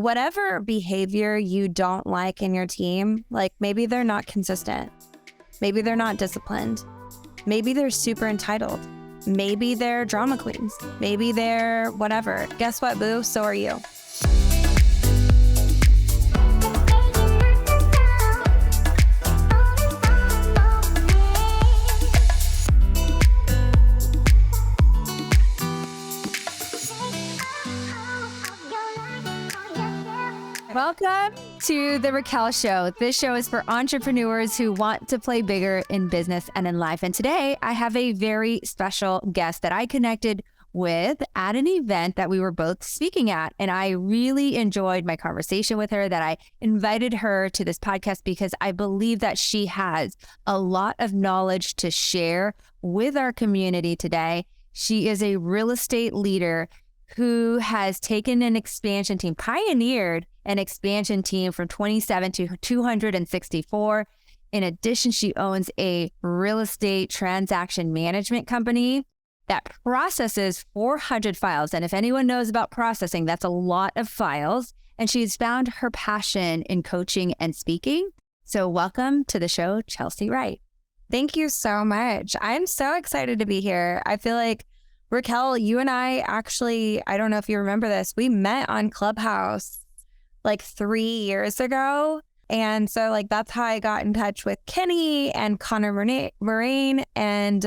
whatever behavior you don't like in your team, like maybe they're not consistent, maybe they're not disciplined, maybe they're super entitled, maybe they're drama queens, maybe they're whatever. Guess what, boo? So are you. Welcome to the Raquel Show. This show is for entrepreneurs who want to play bigger in business and in life. And today I have a very special guest that I connected with at an event that we were both speaking at. And I really enjoyed my conversation with her, that I invited her to this podcast because I believe that she has a lot of knowledge to share with our community today. She is a real estate leader who has taken an expansion team, pioneered an expansion team from 27 to 264. In addition, she owns a real estate transaction management company that processes 400 files. And if anyone knows about processing, that's a lot of files. And she's found her passion in coaching and speaking. So welcome to the show, Chelsea Wright. Thank you so much. I'm so excited to be here. I feel like Raquel, you and I actually, I don't know if you remember this, we met on Clubhouse like 3 years ago. And so like that's how I got in touch with Kenny and Connor Moraine and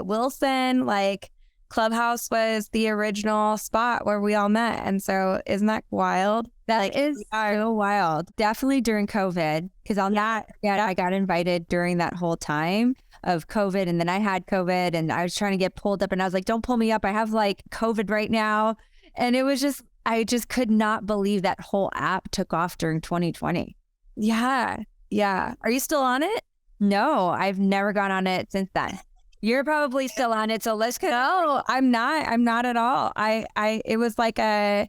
Wilson. Like Clubhouse was the original spot where we all met. And so isn't that wild? That is so wild. Definitely during COVID, because I got invited during that whole time of COVID, and then I had COVID and I was trying to get pulled up and I was like, don't pull me up. I have like COVID right now. And it was just, I just could not believe that whole app took off during 2020. Yeah. Are you still on it? No, I've never gone on it since then. You're probably still on it. So let's go. No, I'm not at all. It was like a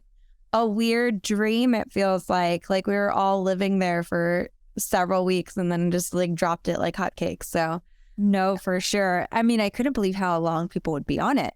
weird dream. It feels like we were all living there for several weeks and then just like dropped it like hotcakes. So no, for sure. I mean, I couldn't believe how long people would be on it.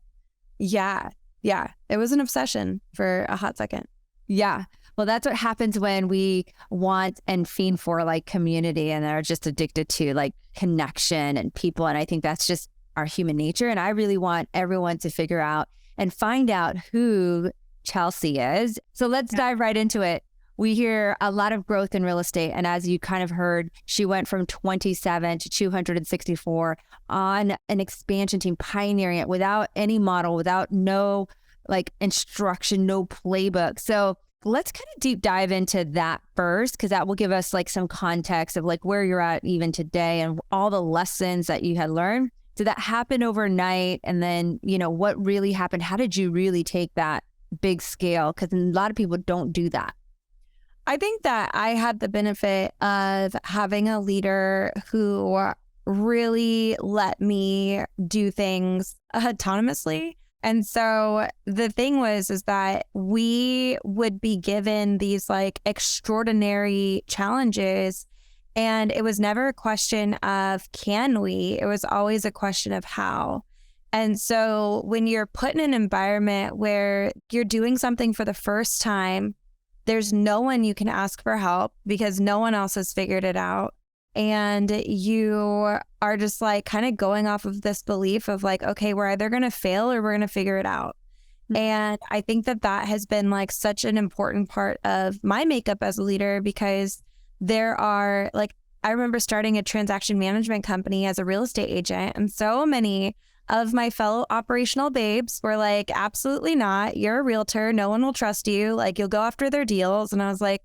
Yeah. It was an obsession for a hot second. Yeah. Well, that's what happens when we want and fiend for like community and are just addicted to like connection and people. And I think that's just our human nature. And I really want everyone to figure out and find out who Chelsea is. So let's dive right into it. We hear a lot of growth in real estate. And as you kind of heard, she went from 27 to 264 on an expansion team, pioneering it without any model, without no like instruction, no playbook. So let's kind of deep dive into that first, because that will give us like some context of like where you're at even today and all the lessons that you had learned. Did that happen overnight? And then, what really happened? How did you really take that big scale? Because a lot of people don't do that. I think that I had the benefit of having a leader who really let me do things autonomously. And so the thing is that we would be given these like extraordinary challenges, and it was never a question of can we, it was always a question of how. And so when you're put in an environment where you're doing something for the first time, there's no one you can ask for help because no one else has figured it out. And you are just like kind of going off of this belief of like, okay, we're either going to fail or we're going to figure it out. And I think that has been like such an important part of my makeup as a leader, because there are like, I remember starting a transaction management company as a real estate agent, and so many of my fellow operational babes were like, absolutely not. You're a realtor. No one will trust you. Like you'll go after their deals. And I was like,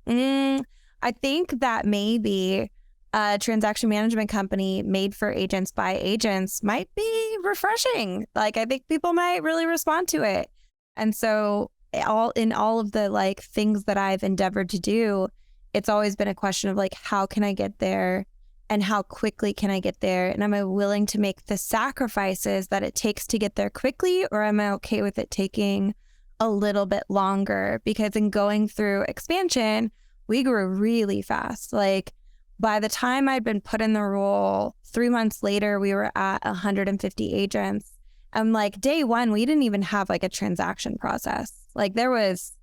I think that maybe a transaction management company made for agents by agents might be refreshing. Like I think people might really respond to it. And so all of the like things that I've endeavored to do, it's always been a question of like, how can I get there? And how quickly can I get there? And am I willing to make the sacrifices that it takes to get there quickly? Or am I okay with it taking a little bit longer? Because in going through expansion, we grew really fast. Like by the time I'd been put in the role, 3 months later, we were at 150 agents. And like day one, we didn't even have like a transaction process. Like there was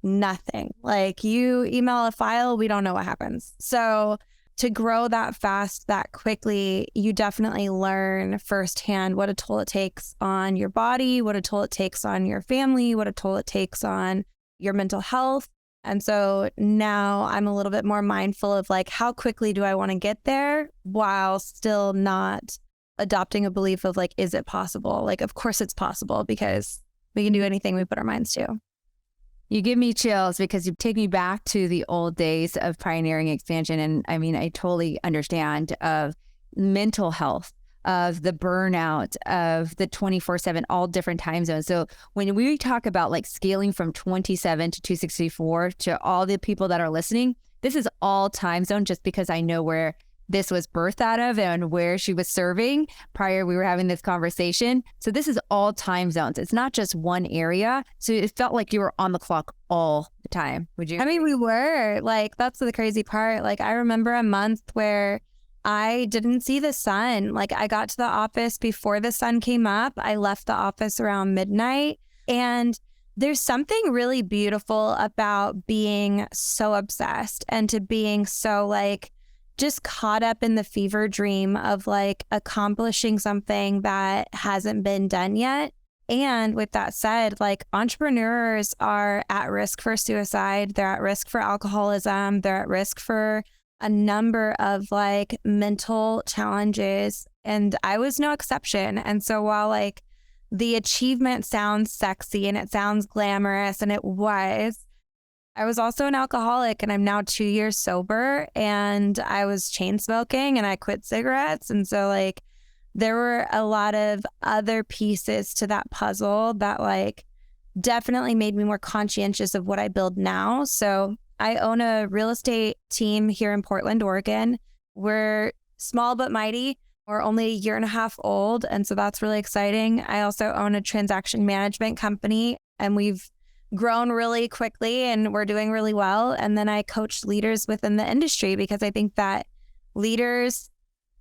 nothing. Like you email a file, we don't know what happens. So to grow that fast, that quickly, you definitely learn firsthand what a toll it takes on your body, what a toll it takes on your family, what a toll it takes on your mental health. And so now I'm a little bit more mindful of like, how quickly do I want to get there while still not adopting a belief of like, is it possible? Like, of course it's possible because we can do anything we put our minds to. You give me chills because you take me back to the old days of pioneering expansion. And I mean, I totally understand of mental health, of the burnout, of the 24/7, all different time zones. So when we talk about like scaling from 27 to 264 to all the people that are listening, this is all time zone just because I know where this was birthed out of and where she was serving prior we were having this conversation. So this is all time zones. It's not just one area. So it felt like you were on the clock all the time. Would you? I mean, we were like, that's the crazy part. Like I remember a month where I didn't see the sun. Like I got to the office before the sun came up. I left the office around midnight. And there's something really beautiful about being so obsessed and to being so like just caught up in the fever dream of like accomplishing something that hasn't been done yet. And with that said, like entrepreneurs are at risk for suicide. They're at risk for alcoholism. They're at risk for a number of like mental challenges. And I was no exception. And so while like the achievement sounds sexy and it sounds glamorous, and it was, I was also an alcoholic, and I'm now 2 years sober, and I was chain smoking and I quit cigarettes. And so like there were a lot of other pieces to that puzzle that like definitely made me more conscientious of what I build now. So I own a real estate team here in Portland, Oregon. We're small but mighty. We're only a year and a half old. And so that's really exciting. I also own a transaction management company, and we've grown really quickly and we're doing really well. And then I coach leaders within the industry because I think that leaders,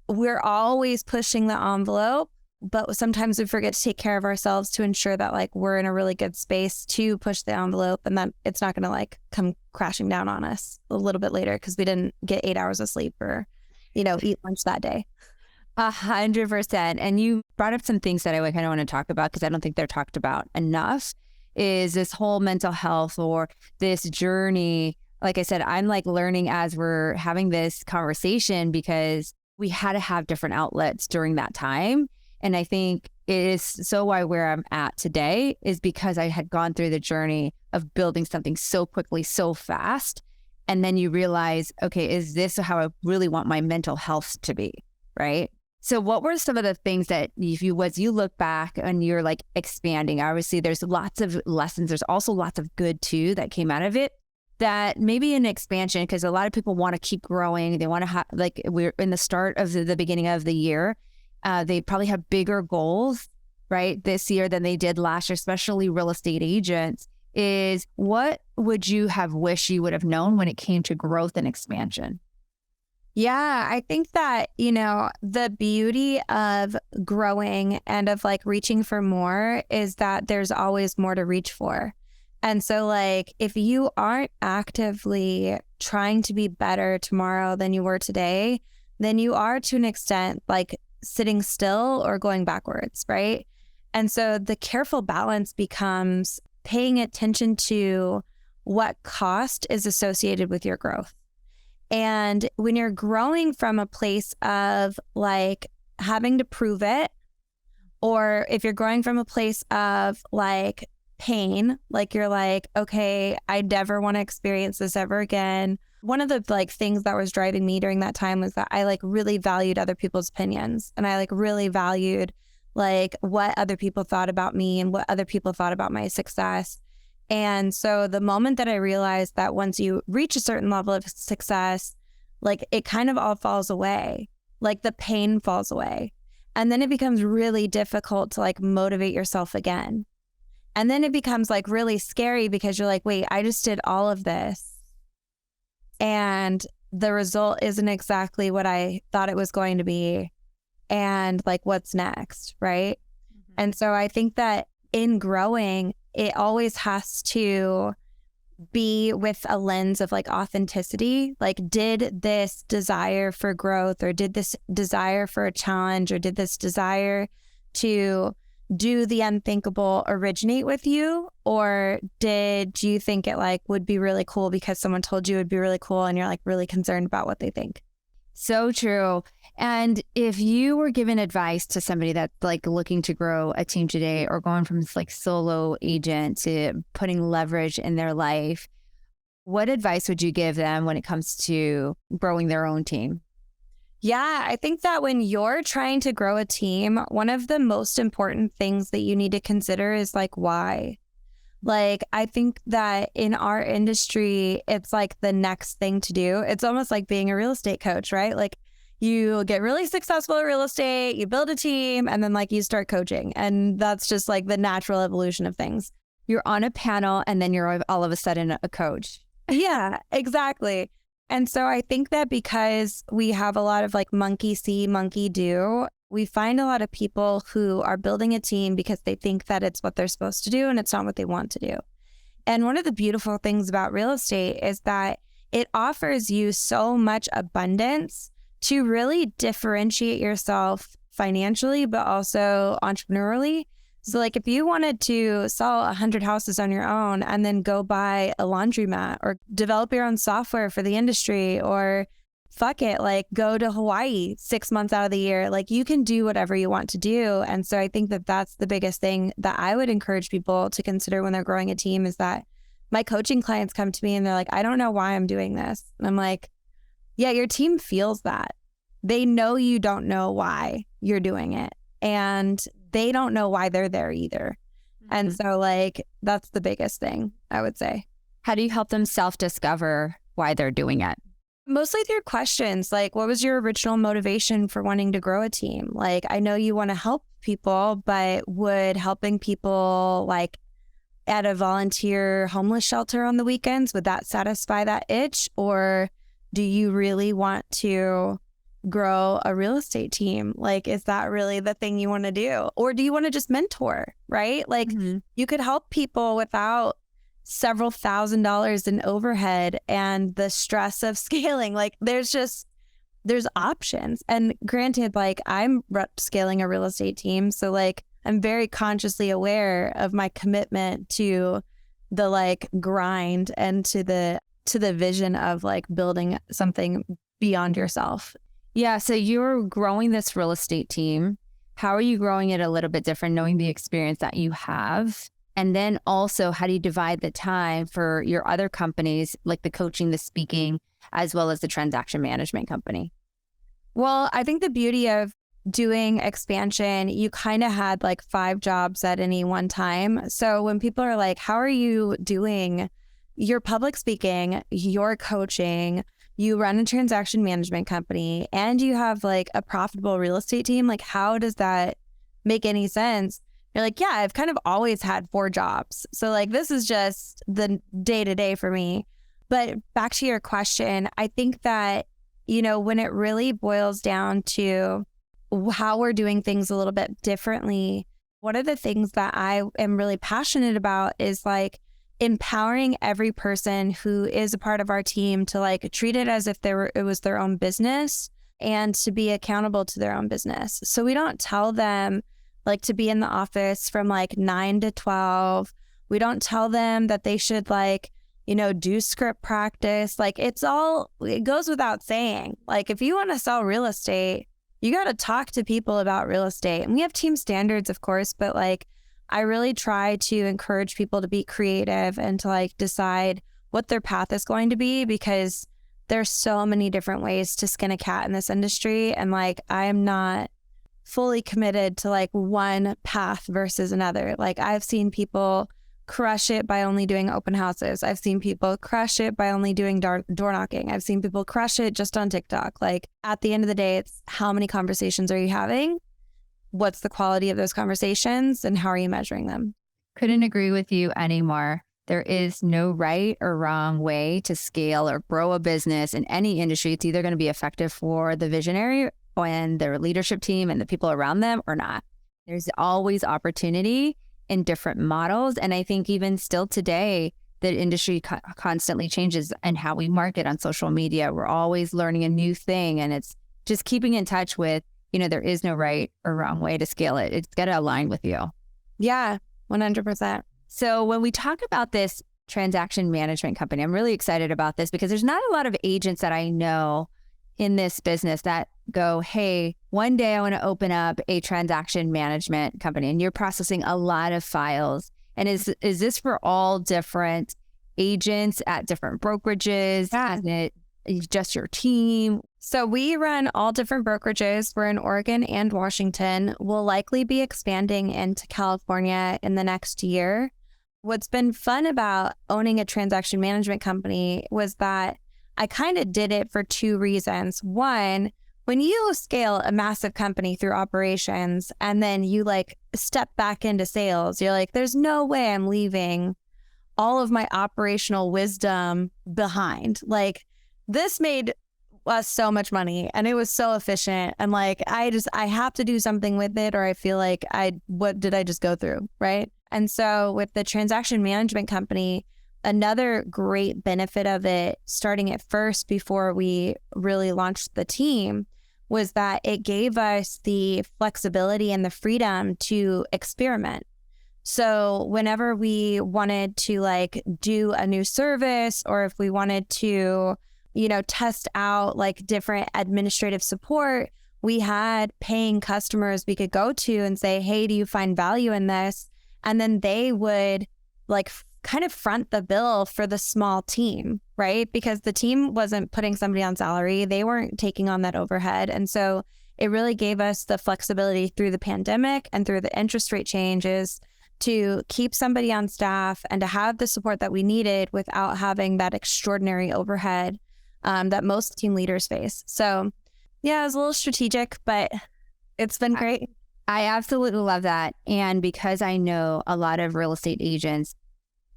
we're always pushing the envelope, but sometimes we forget to take care of ourselves to ensure that like we're in a really good space to push the envelope and that it's not going to like come crashing down on us a little bit later because we didn't get 8 hours of sleep or, you know, eat lunch that day. 100%. And you brought up some things that I kind of want to talk about because I don't think they're talked about enough. Is this whole mental health or this journey. Like I said, I'm like learning as we're having this conversation because we had to have different outlets during that time. And I think it is so why where I'm at today is because I had gone through the journey of building something so quickly, so fast. And then you realize, okay, is this how I really want my mental health to be, right? So what were some of the things that as you look back and you're like expanding, obviously there's lots of lessons. There's also lots of good too that came out of it that maybe an expansion, because a lot of people want to keep growing. They want to have, like we're in the start of the beginning of the year. They probably have bigger goals, right, this year than they did last year, especially real estate agents. Is what would you have wished you would have known when it came to growth and expansion? Yeah, I think that, you know, the beauty of growing and of like reaching for more is that there's always more to reach for. And so like, if you aren't actively trying to be better tomorrow than you were today, then you are to an extent like sitting still or going backwards, right? And so the careful balance becomes paying attention to what cost is associated with your growth. And when you're growing from a place of like having to prove it, or if you're growing from a place of like pain, like you're like, okay, I never want to experience this ever again. One of the like things that was driving me during that time was that I like really valued other people's opinions, and I like really valued like what other people thought about me and what other people thought about my success. And so the moment that I realized that once you reach a certain level of success, like it kind of all falls away, like the pain falls away. And then it becomes really difficult to like motivate yourself again. And then it becomes like really scary because you're like, wait, I just did all of this and the result isn't exactly what I thought it was going to be. And like, what's next, right? Mm-hmm. And so I think that in growing, it always has to be with a lens of like authenticity. Like, did this desire for growth, or did this desire for a challenge, or did this desire to do the unthinkable originate with you? Or did you think it like would be really cool because someone told you it would be really cool and you're like really concerned about what they think? So true. And if you were given advice to somebody that's like looking to grow a team today, or going from like solo agent to putting leverage in their life, what advice would you give them when it comes to growing their own team? Yeah, I think that when you're trying to grow a team, one of the most important things that you need to consider is like, why? Like, I think that in our industry, it's like the next thing to do. It's almost like being a real estate coach, right? Like, you get really successful at real estate, you build a team, and then like you start coaching. And that's just like the natural evolution of things. You're on a panel and then you're all of a sudden a coach. Yeah, exactly. And so I think that because we have a lot of like monkey see, monkey do, we find a lot of people who are building a team because they think that it's what they're supposed to do and it's not what they want to do. And one of the beautiful things about real estate is that it offers you so much abundance to really differentiate yourself financially, but also entrepreneurially. So like if you wanted to sell 100 houses on your own and then go buy a laundromat or develop your own software for the industry, or fuck it, like go to Hawaii 6 months out of the year, like you can do whatever you want to do. And so I think that that's the biggest thing that I would encourage people to consider when they're growing a team, is that my coaching clients come to me and they're like, I don't know why I'm doing this. And I'm like, yeah, your team feels that. They know you don't know why you're doing it. And they don't know why they're there either. Mm-hmm. And so like, that's the biggest thing I would say. How do you help them self-discover why they're doing it? Mostly through questions like, what was your original motivation for wanting to grow a team? Like, I know you want to help people, but would helping people like at a volunteer homeless shelter on the weekends, would that satisfy that itch? Or do you really want to grow a real estate team? Like, is that really the thing you want to do? Or do you want to just mentor, right? Like, mm-hmm. You could help people without several $1,000s in overhead and the stress of scaling. Like, there's options. And granted, like I'm scaling a real estate team. So like, I'm very consciously aware of my commitment to the like grind and to the vision of like building something beyond yourself. Yeah. So you're growing this real estate team. How are you growing it a little bit different, knowing the experience that you have? And then also, how do you divide the time for your other companies, like the coaching, the speaking, as well as the transaction management company? Well, I think the beauty of doing expansion, you kind of had like 5 jobs at any one time. So when people are like, how are you doing your public speaking, your coaching, you run a transaction management company, and you have like a profitable real estate team, like how does that make any sense? You're like, yeah, I've kind of always had 4 jobs. So like, this is just the day-to-day for me. But back to your question, I think that, you know, when it really boils down to how we're doing things a little bit differently, one of the things that I am really passionate about is like empowering every person who is a part of our team to like treat it as if it was their own business, and to be accountable to their own business. So we don't tell them like to be in the office from like 9 to 12. We don't tell them that they should like, you know, do script practice. Like it goes without saying. Like if you want to sell real estate, you got to talk to people about real estate. And we have team standards, of course, but like I really try to encourage people to be creative and to like decide what their path is going to be, because there's so many different ways to skin a cat in this industry. And like, I am not fully committed to like one path versus another. Like I've seen people crush it by only doing open houses. I've seen people crush it by only doing door knocking. I've seen people crush it just on TikTok. Like at the end of the day, it's how many conversations are you having? What's the quality of those conversations, and how are you measuring them? Couldn't agree with you anymore. There is no right or wrong way to scale or grow a business in any industry. It's either going to be effective for the visionary and their leadership team and the people around them or not. There's always opportunity in different models. And I think even still today, the industry constantly changes and how we market on social media. We're always learning a new thing, and it's just keeping in touch with, there is no right or wrong way to scale it. It's got to align with you. Yeah, 100%. So when we talk about this transaction management company, I'm really excited about this because there's not a lot of agents that I know in this business that go, hey, one day I want to open up a transaction management company, and you're processing a lot of files. And is this for all different agents at different brokerages? Yeah. Is it just your team? So we run all different brokerages. We're in Oregon and Washington. We'll likely be expanding into California in the next year. What's been fun about owning a transaction management company was that I kind of did it for two reasons. One, when you scale a massive company through operations and then you step back into sales, you're like, there's no way I'm leaving all of my operational wisdom behind. This made us so much money and it was so efficient. And I have to do something with it, or I feel like what did I just go through? Right. And so with the transaction management company, another great benefit of it, starting at first before we really launched the team, was that it gave us the flexibility and the freedom to experiment. So whenever we wanted to do a new service, or if we wanted to, test out different administrative support, we had paying customers we could go to and say, hey, do you find value in this? And then they would kind of front the bill for the small team, right? Because the team wasn't putting somebody on salary. They weren't taking on that overhead. And so it really gave us the flexibility through the pandemic and through the interest rate changes to keep somebody on staff and to have the support that we needed without having that extraordinary overhead that most team leaders face. So yeah, it was a little strategic, but it's been great. I absolutely love that. And because I know a lot of real estate agents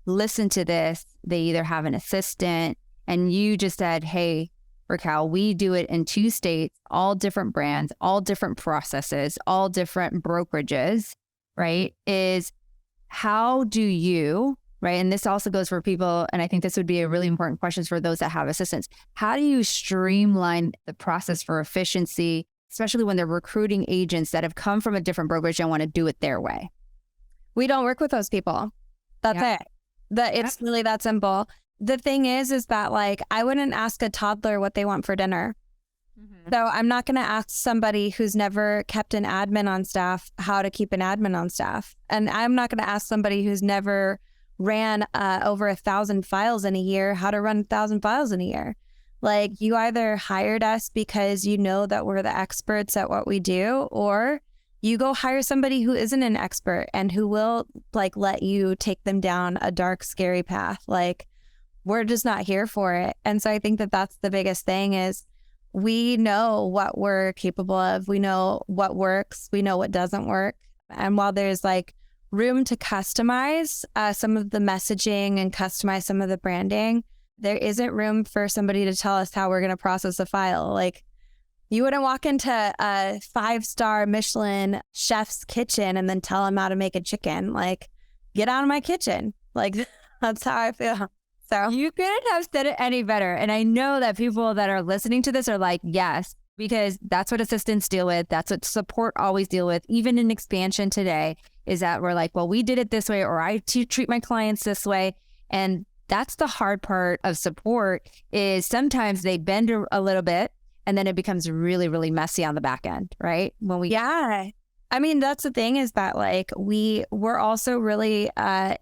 listen to this, they either have an assistant, and you just said, hey, Raquel, we do it in 2 states, all different brands, all different processes, all different brokerages, right? Is how do you, right? And this also goes for people, and I think this would be a really important question for those that have assistants. How do you streamline the process for efficiency, especially when they're recruiting agents that have come from a different brokerage and want to do it their way? We don't work with those people. That's it. It's really that simple. The thing is that I wouldn't ask a toddler what they want for dinner. Mm-hmm. So I'm not going to ask somebody who's never kept an admin on staff how to keep an admin on staff. And I'm not going to ask somebody who's never ran over 1,000 files in a year how to run 1,000 files in a year. You either hired us because you know that we're the experts at what we do, or you go hire somebody who isn't an expert and who will let you take them down a dark, scary path. We're just not here for it. And so I think that that's the biggest thing is we know what we're capable of. We know what works. We know what doesn't work. And while there's room to customize some of the messaging and customize some of the branding, there isn't room for somebody to tell us how we're going to process a file. You wouldn't walk into a 5-star Michelin chef's kitchen and then tell them how to make a chicken. Get out of my kitchen. That's how I feel. So you couldn't have said it any better. And I know that people that are listening to this are like, yes, because that's what assistants deal with. That's what support always deal with. Even in expansion today is that we're well, we did it this way, or I treat my clients this way. And that's the hard part of support is sometimes they bend a little bit and then it becomes really, really messy on the back end, right? Yeah. I mean, that's the thing is that we're also really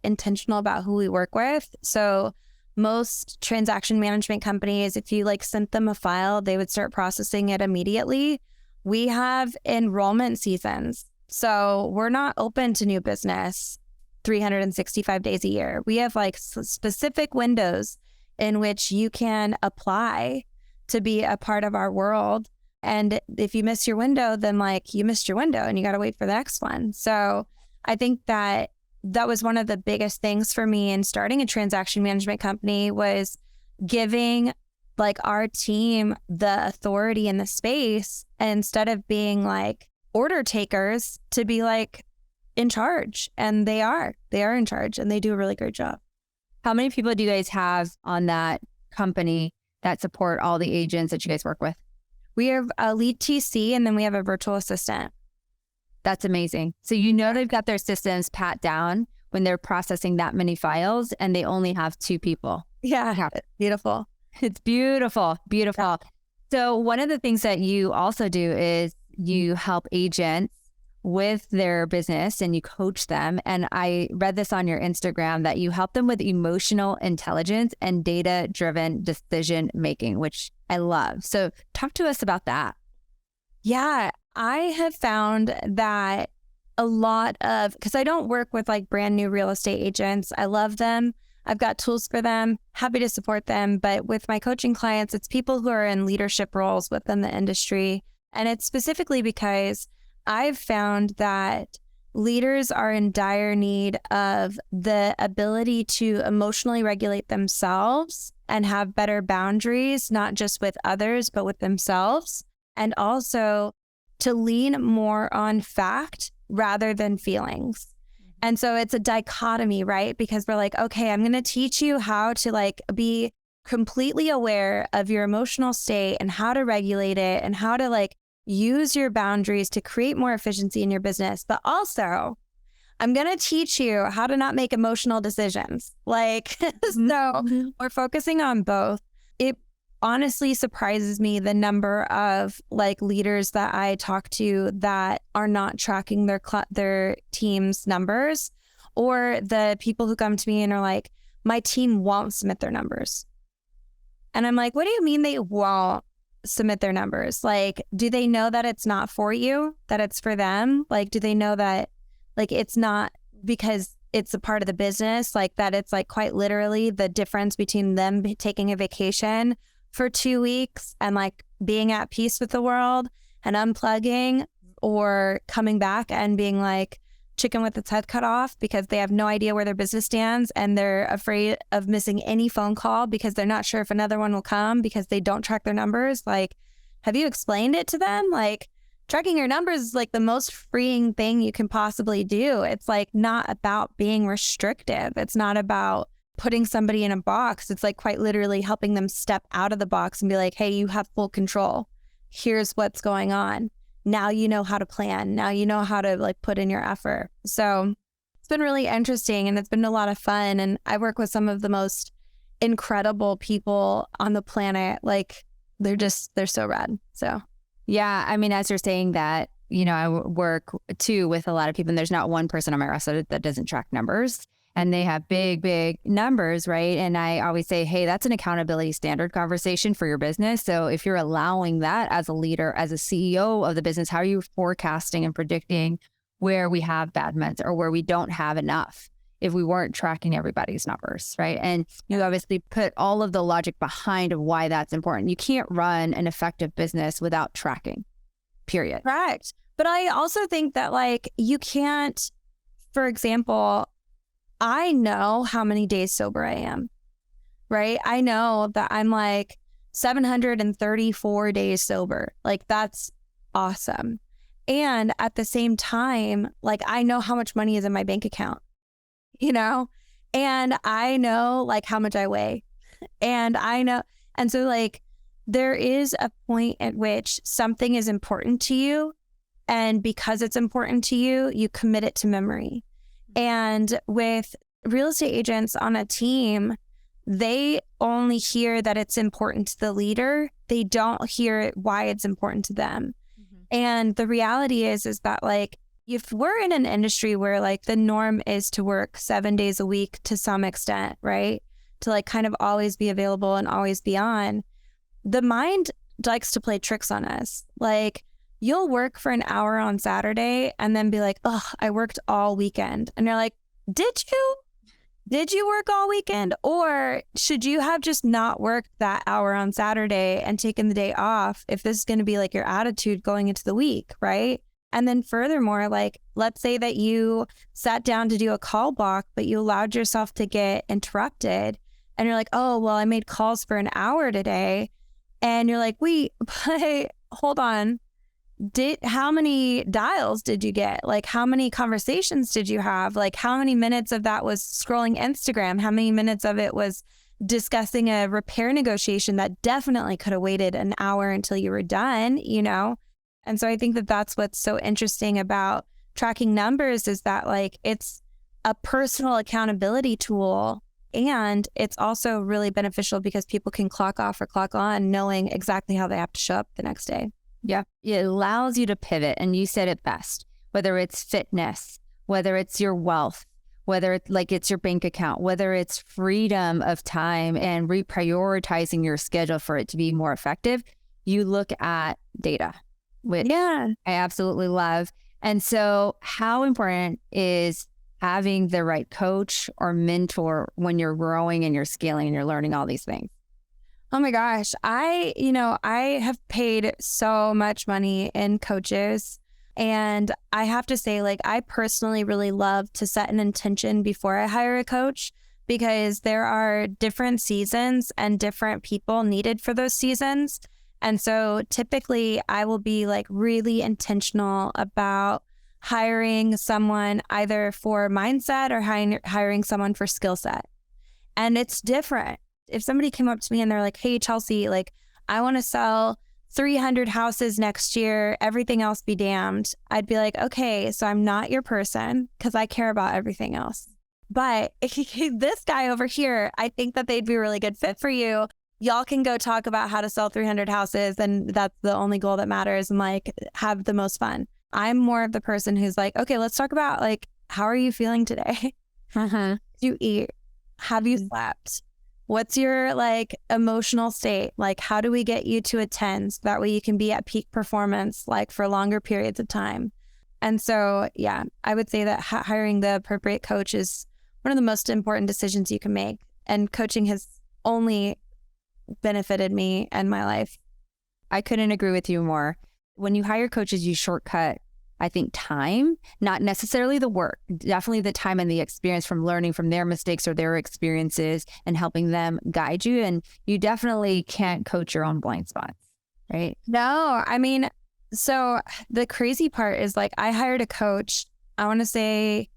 intentional about who we work with. So most transaction management companies, if you sent them a file, they would start processing it immediately. We have enrollment seasons. So we're not open to new business 365 days a year. We have specific windows in which you can apply to be a part of our world. And if you miss your window, then you missed your window and you got to wait for the next one. So I think that was one of the biggest things for me in starting a transaction management company was giving our team the authority in the space, instead of being order takers, to be in charge. And they are in charge and they do a really great job. How many people do you guys have on that company that support all the agents that you guys work with? We have a lead TC and then we have a virtual assistant. That's amazing. So they've got their systems pat down when they're processing that many files and they only have 2 people. Yeah. Beautiful. It's beautiful. Beautiful. Yeah. So one of the things that you also do is you help agents with their business and you coach them. And I read this on your Instagram that you help them with emotional intelligence and data-driven decision making, which I love. So talk to us about that. Yeah, I have found that a lot of, because I don't work with like brand new real estate agents. I love them. I've got tools for them, happy to support them. But with my coaching clients, it's people who are in leadership roles within the industry. And it's specifically because I've found that leaders are in dire need of the ability to emotionally regulate themselves and have better boundaries, not just with others, but with themselves. And also to lean more on fact rather than feelings. And so it's a dichotomy, right? Because we're like, okay, I'm going to teach you how to like be completely aware of your emotional state and how to regulate it and how to like use your boundaries to create more efficiency in your business. But also, I'm going to teach you how to not make emotional decisions. Like, so we're focusing on both. It honestly surprises me the number of like leaders that I talk to that are not tracking their team's numbers, or the people who come to me and are like, my team won't submit their numbers. And I'm like, what do you mean they won't submit their numbers? Like, do they know that it's not for you, that it's for them? Like, do they know that like it's not because it's a part of the business, like that it's like quite literally the difference between them taking a vacation for 2 weeks and like being at peace with the world and unplugging, or coming back and being like chicken with its head cut off because they have no idea where their business stands and they're afraid of missing any phone call because they're not sure if another one will come because they don't track their numbers. Like, have you explained it to them? Like, tracking your numbers is like the most freeing thing you can possibly do. It's like not about being restrictive. It's not about putting somebody in a box. It's like quite literally helping them step out of the box and be like, hey, you have full control. Here's what's going on. Now you know how to plan. Now you know how to like put in your effort. So it's been really interesting and it's been a lot of fun. And I work with some of the most incredible people on the planet. Like they're so rad. So yeah, I mean, as you're saying that, I work too with a lot of people and there's not one person on my roster that doesn't track numbers. And they have big, big numbers, right? And I always say, hey, that's an accountability standard conversation for your business. So if you're allowing that as a leader, as a CEO of the business, how are you forecasting and predicting where we have bad months or where we don't have enough if we weren't tracking everybody's numbers, right? And you obviously put all of the logic behind why that's important. You can't run an effective business without tracking, period. Correct. But I also think that like you can't, for example, I know how many days sober I am, right? I know that I'm like 734 days sober. Like that's awesome. And at the same time, like I know how much money is in my bank account, and I know like how much I weigh, and I know. And so like there is a point at which something is important to you. And because it's important to you, you commit it to memory. And with real estate agents on a team, they only hear that it's important to the leader. They don't hear why it's important to them. Mm-hmm. And the reality is that like, if we're in an industry where like the norm is to work 7 days a week to some extent, right? To like kind of always be available and always be on, the mind likes to play tricks on us. Like, you'll work for an hour on Saturday and then be like, oh, I worked all weekend. And you're like, did you? Did you work all weekend? Or should you have just not worked that hour on Saturday and taken the day off if this is going to be like your attitude going into the week, right? And then furthermore, like, let's say that you sat down to do a call block, but you allowed yourself to get interrupted. And you're like, oh, well, I made calls for an hour today. And you're like, wait, but hold on. how many dials did you get? Like, how many conversations did you have? Like, how many minutes of that was scrolling Instagram? How many minutes of it was discussing a repair negotiation that definitely could have waited an hour until you were done, you know? And so I think that that's what's so interesting about tracking numbers, is that like it's a personal accountability tool, and it's also really beneficial because people can clock off or clock on knowing exactly how they have to show up the next day. Yeah. It allows you to pivot. And you said it best, whether it's fitness, whether it's your wealth, whether it's like it's your bank account, whether it's freedom of time and reprioritizing your schedule for it to be more effective, you look at data, which I absolutely love. And so how important is having the right coach or mentor when you're growing and you're scaling and you're learning all these things? Oh my gosh. I have paid so much money in coaches, and I have to say, like, I personally really love to set an intention before I hire a coach, because there are different seasons and different people needed for those seasons. And so typically I will be like really intentional about hiring someone either for mindset or hiring someone for skill set. And it's different. If somebody came up to me and they're like, hey, Chelsea, like, I want to sell 300 houses next year, everything else be damned, I'd be like, okay, so I'm not your person because I care about everything else. But this guy over here, I think that they'd be a really good fit for you. Y'all can go talk about how to sell 300 houses, and that's the only goal that matters, and like have the most fun. I'm more of the person who's like, okay, let's talk about like, how are you feeling today? Did you eat? Have you slept? What's your like emotional state? Like, how do we get you to a 10 so that way you can be at peak performance like for longer periods of time? And so, yeah, I would say that hiring the appropriate coach is one of the most important decisions you can make. And coaching has only benefited me and my life. I couldn't agree with you more. When you hire coaches, you shortcut, I think, time, not necessarily the work, definitely the time and the experience from learning from their mistakes or their experiences and helping them guide you. And you definitely can't coach your own blind spots, right? No, I mean, so the crazy part is like I hired a coach, I want to say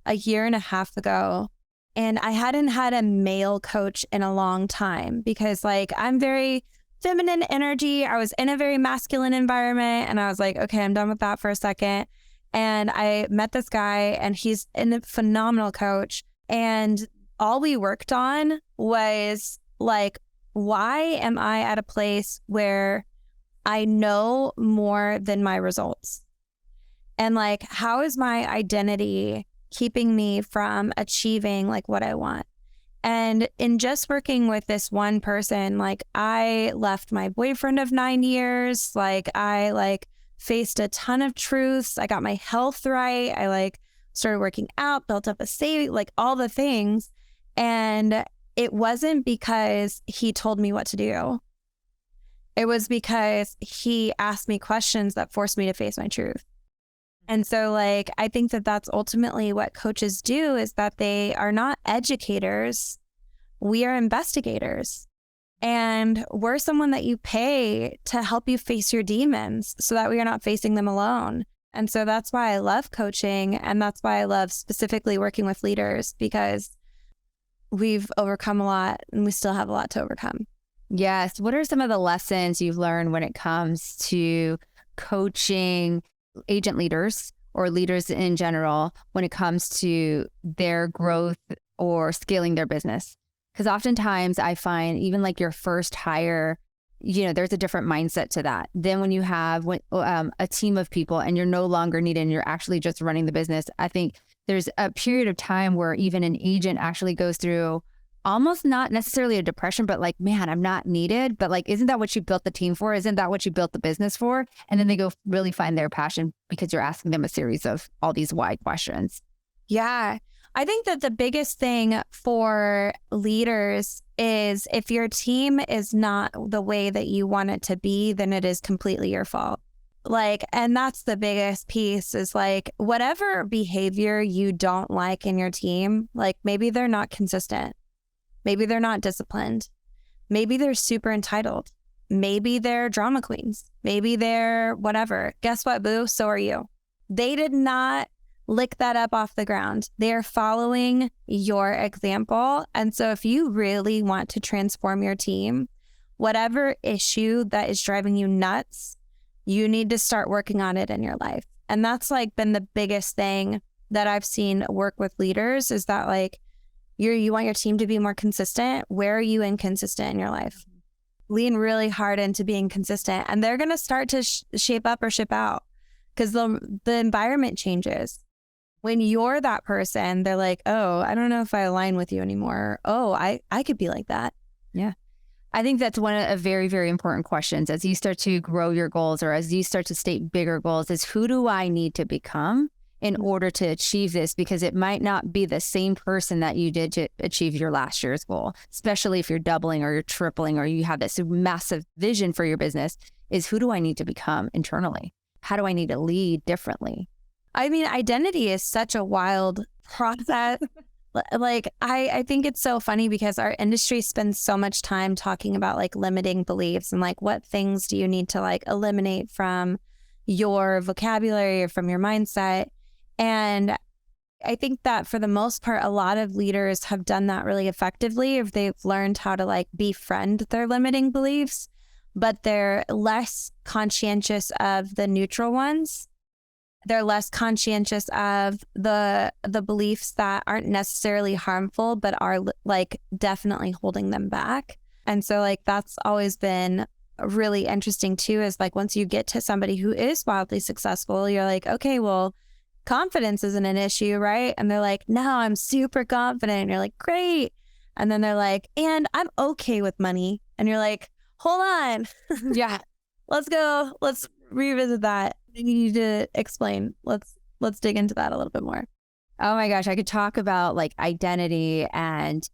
a year and a half ago, and I hadn't had a male coach in a long time because like I'm very feminine energy. I was in a very masculine environment, and I was like, okay, I'm done with that for a second. And I met this guy, and he's a phenomenal coach. And all we worked on was like, why am I at a place where I know more than my results? And like, how is my identity keeping me from achieving like what I want? And in just working with this one person, like I left my boyfriend of 9 years, like I like faced a ton of truths. I got my health right. I like started working out, built up a saving, like all the things. And it wasn't because he told me what to do. It was because he asked me questions that forced me to face my truth. And so like, I think that that's ultimately what coaches do, is that they are not educators. We are investigators, and we're someone that you pay to help you face your demons so that we are not facing them alone. And so that's why I love coaching. And that's why I love specifically working with leaders, because we've overcome a lot and we still have a lot to overcome. Yes. What are some of the lessons you've learned when it comes to coaching agent leaders or leaders in general when it comes to their growth or scaling their business? Because oftentimes I find even like your first hire, you know, there's a different mindset to that. Then when you have a team of people and you're no longer needed and you're actually just running the business, I think there's a period of time where even an agent actually goes through almost not necessarily a depression, but like, man, I'm not needed. But like, isn't that what you built the team for? Isn't that what you built the business for? And then they go really find their passion because you're asking them a series of all these why questions. Yeah. I think that the biggest thing for leaders is if your team is not the way that you want it to be, then it is completely your fault. Like, and that's the biggest piece is like, whatever behavior you don't like in your team, like maybe they're not consistent. Maybe they're not disciplined. Maybe they're super entitled. maybe they're drama queens. Maybe they're whatever. Guess what, boo? So are you. They did not lick that up off the ground. They are following your example. And so if you really want to transform your team, whatever issue that is driving you nuts, you need to start working on it in your life. And that's like been the biggest thing that I've seen work with leaders is that like you want your team to be more consistent. Where are you inconsistent in your life? Lean really hard into being consistent, and they're going to start to shape up or ship out because the environment changes. When you're that person, they're like, oh, I don't know if I align with you anymore. Oh, I could be like that. Yeah. I think that's one of the very, very important questions as you start to grow your goals or as you start to state bigger goals is who do I need to become in order to achieve this? Because it might not be the same person that you did to achieve your last year's goal, especially if you're doubling or you're tripling or you have this massive vision for your business is who do I need to become internally? How do I need to lead differently? I mean, identity is such a wild process. Like, I think it's so funny because our industry spends so much time talking about like limiting beliefs and like what things do you need to like eliminate from your vocabulary or from your mindset. And I think that for the most part, a lot of leaders have done that really effectively if they've learned how to like befriend their limiting beliefs, but they're less conscientious of the neutral ones. They're less conscientious of the beliefs that aren't necessarily harmful, but are like definitely holding them back. And so like that's always been really interesting too, is like once you get to somebody who is wildly successful, you're like, okay, well, confidence isn't an issue, right? And they're like, no, I'm super confident. And you're like, great. And then they're like, and I'm okay with money. And you're like, hold on. Yeah. Let's go. Let's revisit that. You need to explain. Let's dig into that a little bit more. Oh my gosh, I could talk about like identity and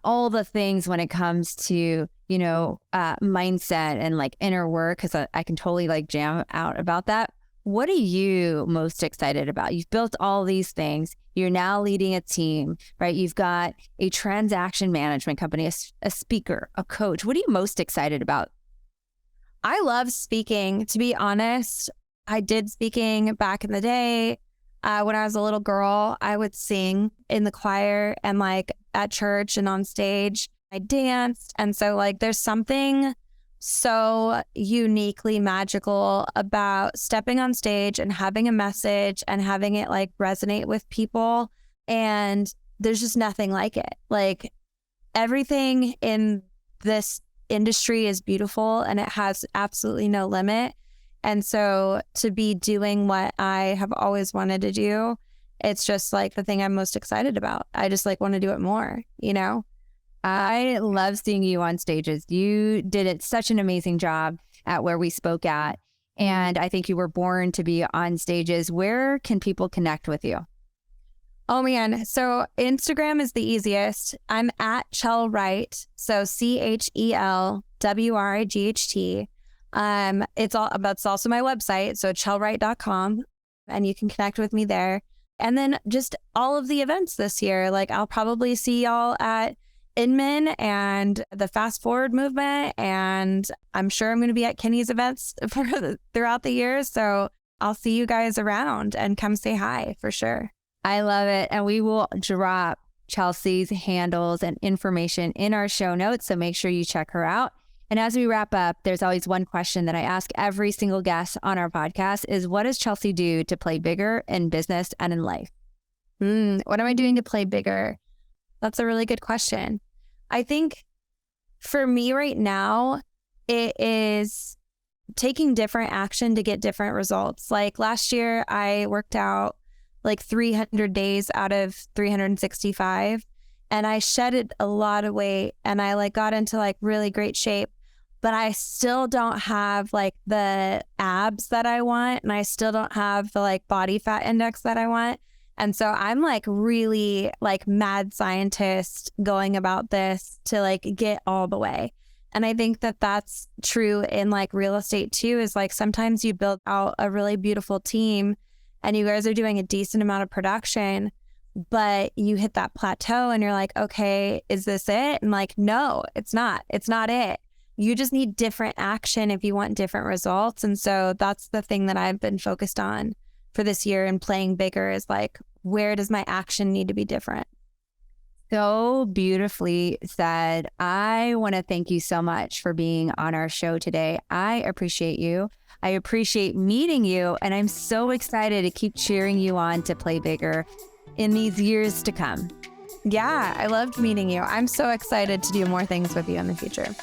all the things when it comes to, mindset and like inner work, because I can totally like jam out about that. What are you most excited about? You've built all these things. You're now leading a team, right? You've got a transaction management company, a speaker, a coach. What are you most excited about? I love speaking. To be honest, I did speaking back in the day. When I was a little girl, I would sing in the choir and like at church and on stage. I danced. And so like there's something so uniquely magical about stepping on stage and having a message and having it like resonate with people. And there's just nothing like it. Like everything in this industry is beautiful and it has absolutely no limit. And so to be doing what I have always wanted to do, it's just like the thing I'm most excited about. I just like want to do it more, I love seeing you on stages. You did such an amazing job at where we spoke at. And I think you were born to be on stages. Where can people connect with you? Oh man. So Instagram is the easiest. I'm at Chel Wright. So ChelWright. That's also my website. So chelwright.com, and you can connect with me there. And then just all of the events this year. Like I'll probably see y'all at Inman and the Fast Forward movement. And I'm sure I'm going to be at Kenny's events throughout the year. So I'll see you guys around and come say hi for sure. I love it. And we will drop Chelsea's handles and information in our show notes. So make sure you check her out. And as we wrap up, there's always one question that I ask every single guest on our podcast is, what does Chelsea do to play bigger in business and in life? What am I doing to play bigger? That's a really good question. I think for me right now, it is taking different action to get different results. Like last year, I worked out like 300 days out of 365, and I shedded a lot of weight, and I like got into like really great shape, but I still don't have like the abs that I want, and I still don't have the like body fat index that I want. And so I'm like really like mad scientist going about this to like get all the way. And I think that that's true in like real estate too, is like sometimes you build out a really beautiful team and you guys are doing a decent amount of production, but you hit that plateau and you're like, okay, is this it? And like, no, it's not. It's not it. you just need different action if you want different results. And so that's the thing that I've been focused on for this year and playing bigger is like, where does my action need to be different? So beautifully said. I want to thank you so much for being on our show today. I appreciate you. I appreciate meeting you. And I'm so excited to keep cheering you on to play bigger in these years to come. Yeah, I loved meeting you. I'm so excited to do more things with you in the future.